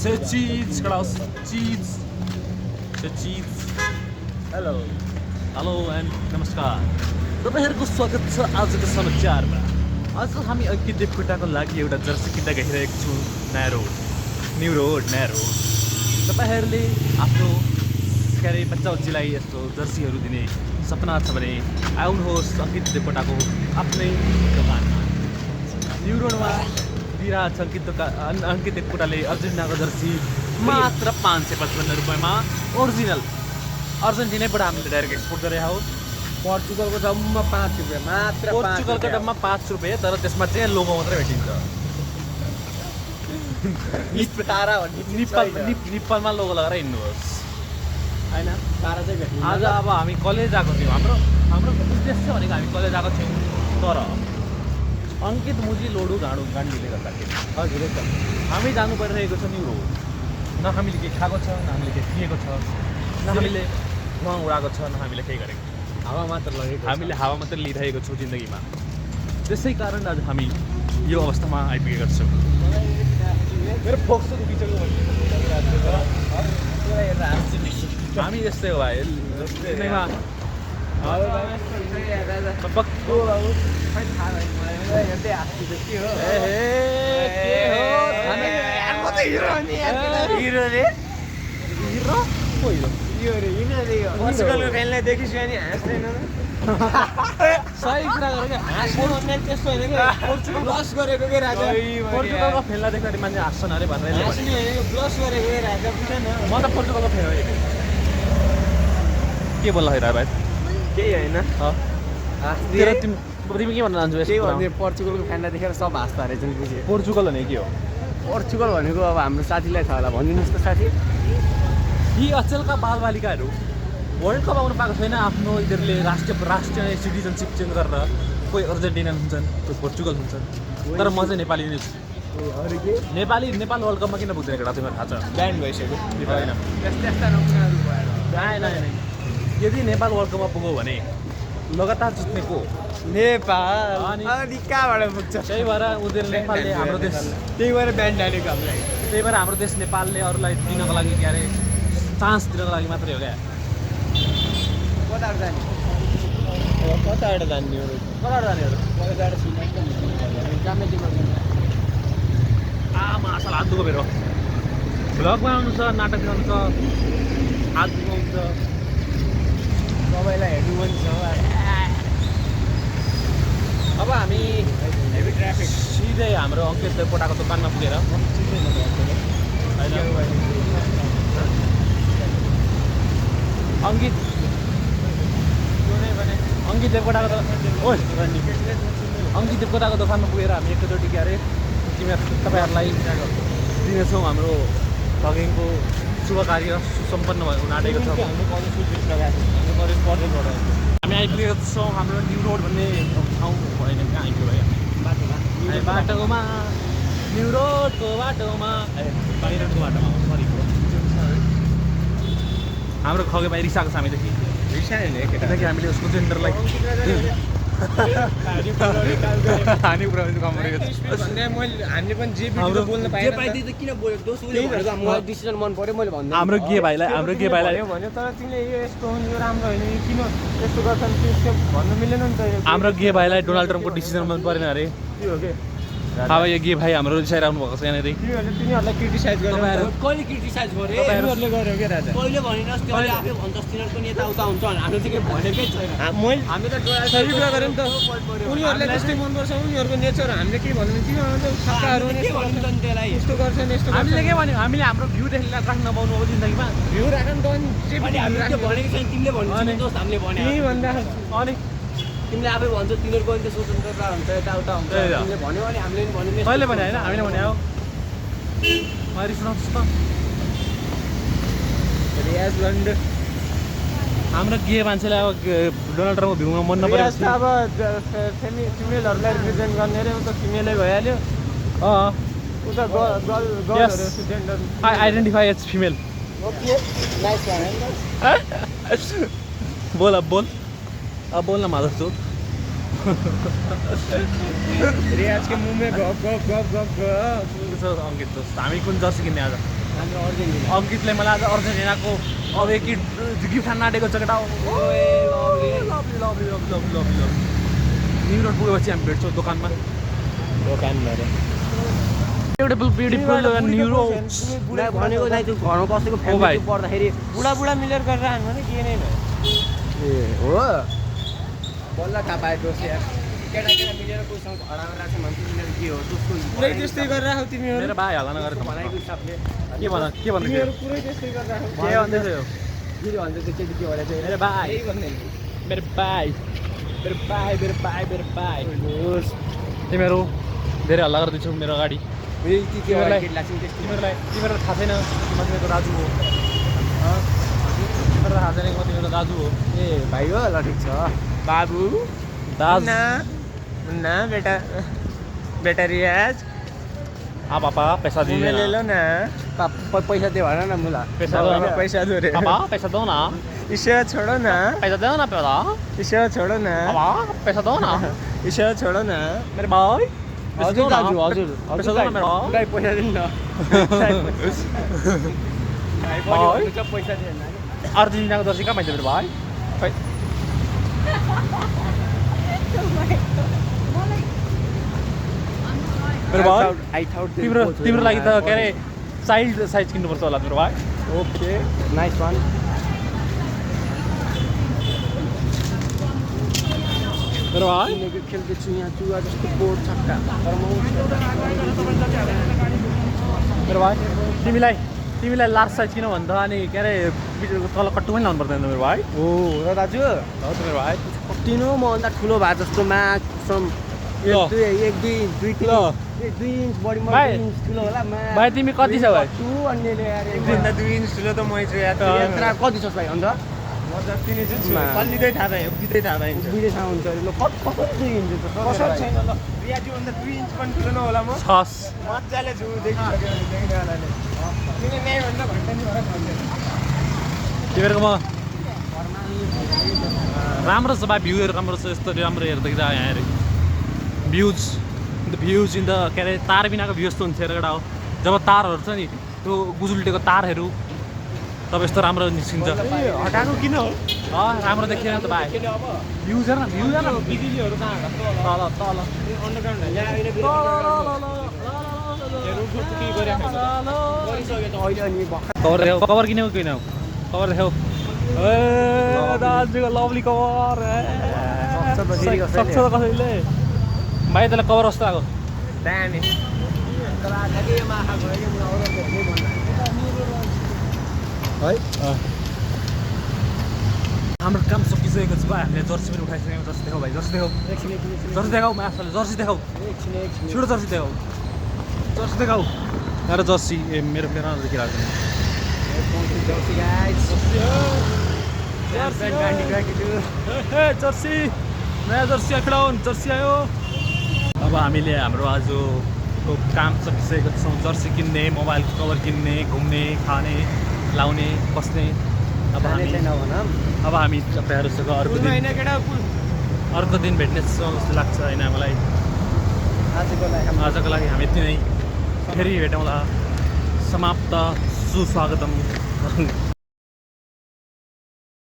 Say cheese, Klaus. Cheese. Say cheese. Hello hello and नमस्कार तपाईँहरूको स्वागत छ आजको समाचारमा। आज हामी अङ्कित देवकोटाको लागि एउटा जर्सी किन्दा गइरहेको छौँ नयाँ रोड। तपाईँहरूले आफ्नो के अरे बच्चाबच्चीलाई यस्तो जर्सीहरू दिने सपना छ भने आउनुहोस् अङ्कित देवकोटाको आफ्नै दोकानमा। न्यु रोडमा दिइरहेको छ अङ्कित देवकोटाले अर्जेन्टिनाको जर्सी मात्र 555 रुपियाँमा ओरिजिनल अर्जेन्टिनाबाट हामीले डाइरेक्ट एक्सपोर्ट गरेका हौँ। पोर्चुगलको जम्मा 5 रुपियाँ मात्र। पोर्चुगलको डब्बा 5 रुपियाँ, तर त्यसमा चाहिँ लोगो मात्रै भेटिन्छ। तारा भन्ने निप्पलमा लोगो लगाएर हिँड्नुहोस् होइन, तारा चाहिँ भेट्नु। आज अब हामी कलेज आएको थियौँ। हाम्रो उद्देश्य भनेको हामी कलेज आएको थियौँ, तर अङ्कित मुजी लोडु गाडीले गर्दाखेरि हजुर एकदम हामी जानु परिरहेको छ न्यु रोड। न हामीले केही खाएको छ, न हामीले केही पिएको छ, न हामीले धुवा उडाएको छ, न हामीले केही गरेको छ। हावा मात्र लगेको हामीले हावा मात्रै लिइरहेको छौँ जिन्दगीमा। त्यसै कारण आज हामी यो अवस्थामा आइपुगेका छौँ। मेरो फोक्सो बिचको हामी यस्तै हो भाइ। पोर्चुगलको फ्यानलाई देखिसक्यो नि हाँस्दैन सही कुरा गरेर क्या हाँस्नु त्यस्तो होइन कि पोर्चुगल ब्लस गरेको के राजा पोर्चुगलको फेललाई देख्दाखेरि मान्छे हाँस्छन् अरे भनेर हाँस्ने होइन कि ब्लस गरेको के राजा बुझेन। म त पोर्चुगलको फेल हो। के बोल्ला खै भाइ? केही होइन तिमी के भन्न चाहन्छौ? केही भन्ने पोर्चुगलको फ्यानलाई देखेर सब हाँस्दा रहेछ नि बुझ्यो। पोर्चुगल भने के हो? पोर्चुगल भनेको अब हाम्रो साथीलाई थाहा होला, भनिदिनुहोस् त साथी। यी अचेलका बालबालिकाहरू वर्ल्ड कप आउनु पाएको छैन। आफ्नो यिनीहरूले राष्ट्रिय सिटिजनसिप चेन्ज गरेर कोही अर्जेन्टिना हुन्छन्, कोही पोर्चुगल हुन्छन्, तर म चाहिँ नेपाली नै छु। नेपाल वर्ल्ड कपमा किन पुग्दैन केटा? तिमीलाई थाहा छ ब्यान्ड भइसक्यो होइन? त्यस्ता नमुनाहरू भएर होइन। यदि नेपाल वर्ल्ड कपमा पुग्यो भने लगातार जित्ने को? नेपाल। अनि अनि कहाँबाट पुग्छ? त्यही भएर उनीहरू नेपालले हाम्रो देश, त्यही भएर ब्यान्ड हालेको हामीलाई। त्यही भएर हाम्रो देश नेपालले अरूलाई दिनको लागि के अरे चान्स दिनको लागि मात्रै हो क्या। कताबाट जाने? कताबाट जाने हो? कताबाट जानेहरू? कताबाट मासल हात दुखो मेरो भ्लग बनाउनु छ, नाटक बनाउनु छ, हात दुखाउनु छ, सबैलाई हेर्नु मन छ। अब हामी हेभी ट्राफिक सिधै हाम्रो अङ्कित देवकोटाको दोकानमा पुगेर अङ्कित देवकोटाको दोकानमा पुगेर हामी एकैचोटि के अरे तपाईँहरूलाई दिनेछौँ हाम्रो भ्लगिङको शुभ कार्य सुसम्पन्न हुन आँटेको छ। हामी आइपुगेको छौँ हाम्रो न्यु रोड भन्ने ठाउँ होइन, कहाँ आइपुग्यो भाइ? बाटोमा न्यु रोडको बाटोमा सरी हाम्रो खगे भाइ रिसाएको छ हामीदेखि। किनकि हामीले उसको जेन्डरलाई हानि पुऱ्याउने काम गरेको छ। हामीले पनि जे बोल्न पाएन त किन बोल्यो? दोष उसले भनेको मलाई डिसिजन मन पर्यो, मैले भन्नु। हाम्रो गे भाइलाई भन्यो तर तिमीले यो यस्तो हो यो राम्रो होइन, किन यस्तो गर्छन् त्यो भन्नु मिलेन नि त। हाम्रो गे भाइलाई डोनाल्ड ट्रम्पको डिसिजन मन परेन अरे। के हो के? अब यो गे भाइ हाम्रो रिसाइरहनु भएको छ यहाँनिर। तिनीहरूलाई क्रिटिसाइज गर्यो। कहिले क्रिटिसाइज गरे? तिनीहरूले गर्यो के राजा? कहिले भनिनस् त्यो आफै भन्छस् तिनीहरूको नेता उता हुन्छ भने हाम्रो चाहिँ केही भनेकै छैन। हामी त रिप्लाई गऱ्यौँ नि त। उनीहरूलाई त्यस्तै मनपर्छ, उनीहरूको नेचर। हामीले के भन्नु? तिनीहरू छक्काहरू के भन्नु त त्यसलाई? यस्तो गर्छन् यस्तो हामीले के भन्यो? हामीले हाम्रो भ्यू राख्न नपाउनु अब जिन्दगीमा। भ्यू राख्नु त अनि हामीले त्यो भनेको छैन, तिमीले भन्नु दोस्त हामीले भने। त्यही भन्दा अनि तिमीले आफै भन्छौ तिनीहरूको पनि त स्वतन्त्रता हुन्छ, यताउता हुन्छ। तिमीले भन्यो भने हामीले पनि भन्यो। कहिले भने होइन? हामीले भने हो रिसाउँछ त। हाम्रो गे मान्छेलाई अब डोनाल्ड ट्रम्पको भ्यूमा मन नपऱ्यो। अब फिमेलहरूलाई रिप्रेजेन्ट गर्ने अरे उता फिमेलै भइहाल्यो। उता आई आइडेन्टिफाई एज फिमेल। बोल अब बोल न माधव चोट। रियाज के मुंह में गप गप गप गप गप। अंकित दोस्त हामी कुन जर्सी किन्ने आज? हाम्रो अर्जेन्टिना अङ्कितले मलाई आज अर्जेन्टिनाको अब एक गिफ्ट खान आँटेको छ केटा न्यु रोड पुगेपछि हामी भेट्छौँ दोकानमा ब्युटिफुल न्यु रोड बुढा भनेको दाइ त्यो घरमा बसेको भाइ। फ्यामिली पर्दाखेरि बुढा मिलेर गरेर हान्नु भने के नै भयो ए हो बल्ल थाहा पाएको यार केटा मिलेर कोहीसँग हराएर राख्छ भन्छ तिनीहरू के हो जसको पुरै त्यस्तै गरेर राखौ तिमीहरू मेरो भाइ हल्ला नगरे त भनेको हिसाबले के भन्दै तिमीहरू पुरै त्यस्तै गरेर राखौ के भन्दै थियो फेरि भन्छ त्यो केटी के भने चाहिँ मेरो भाइ यही भन्ने मेरो भाइ तिमीहरू धेरै हल्ला गर्दैछौ मेरो अगाडि तिमीहरूलाई लाग्छ त्यस्तो तिमीहरूलाई थाहा छैन म तिमीहरूको दाजु हो तिमीहरूलाई थाहा छैन म तिमीहरूको दाजु हो ए भाइ हो ल ठिक छ बाबु दाजु ना बेटा रियाज पापा पैसा ले दिँदैन लो ना पैसा दियो भन न मुला पैसा दो न पैसा दो रे पापा पैसा दो न इसे छोड़ो ना पैसा दो न पैसा इसे छोड़ो ना पापा पैसा दो न इसे छोड़ो ना मेरो भाइ पैसा दो हजुर न दाजु हजुर पैसा दो न मेरो दाइ पैसा दिनु न भाइ पैसा दिएन अर्जेन्टिनाको जर्सी कहाँ पाइन्छ मेरो भाइ खै मेरो भाइ तिम्रो लागि त के अरे चाइल्ड साइज किन्नुपर्छ होला मेरो भाइ ओके नाइस वान मेरो भाइ खेल्दैछु यहाँ चुवा जस्तो बोर्ड छक्का मेरो भाइ तिमीलाई लार्ज साइज किन भन्छ अनि के अरे तल कट्टु पनि लाउनु पर्दैन मेरो भाइ हो र दाजु हो त मेरो भाइ कतिनो मभन्दा ठुलो भए जस्तो म्याक्सम ल। 1 2 3 ल 2 इन्च बढी भाइ। 2 इन्च ठुलो होला भाइ तिमी कति छ भाइ टु अन्यले यार एकभन्दा 2 इन्च ठुलो त मै छु यार यत्र कति छ भाइ अन्त म जति नै छु मा। कल्लिँदै थाहा भयो बित्दै थाहा भयो बिरे थाहा हुन्छ अरे ल कसरी 2 इन्च छ कसरी छैन ल रियाजु भन्दा 2 इन्च पनि ठुलो नहोला म छस मजाले छु देखिसक्यो भने देख्नेवालाले किन न्याय भन्दा घन्टा नि भएर खान्छ तिमीहरूकोमा राम्रो छ भाइ भ्यूहरू राम्रो छ यस्तो राम्रो हेर्दाखेरि यहाँ हेरे भ्युज इन द के अरे तार बिनाको भ्यू यस्तो हुन्छ हेर एउटा हो जब तारहरू छ नि त्यो गुजुल्टेको तारहरू तब यस्तो राम्रो निस्किन्छ हटाएको किन हो राम्रो देखिएन त भाइ भ्युज हेर न भ्युज हेर न बिजुलीहरू कहाँ तल तल अन्डरग्राउन्ड यहाँ आएर अहिले अनि कभर देखाऊ कभर किनेको किन कभर देखाऊ ए दाजुको लभली कभर सक्छ त कसैले भाइ त्यसलाई कभर कस्तो आएको दामी है हाम्रो काम सकिसकेको छ भाइ हामीले जर्सी पनि उठाइसक्यौँ जर्सी देखाऊ भाइ जर्सी देखाऊ जर्सी देखाऊ मासले जर्सी देखाऊ छिटो जर्सी देखाऊ जर्सी देखाऊ मेरो जर्सी ए मेरो मेरो देखिरहेको जर्सी नयाँ जर्सी खेलाउन जर्सी आयो अब हामीले हाम्रो आजको काम सकिसकेको छौँ जर्सी किन्ने मोबाइलको कभर किन्ने घुम्ने खाने लाउने बस्ने अब हामी तपाईँहरूसँग अर्को दिन भेट्ने छौँ जस्तो लाग्छ होइन मलाई आजको लागि हामी यति नै फेरि भेटौँला समाप्त सुस्वागतम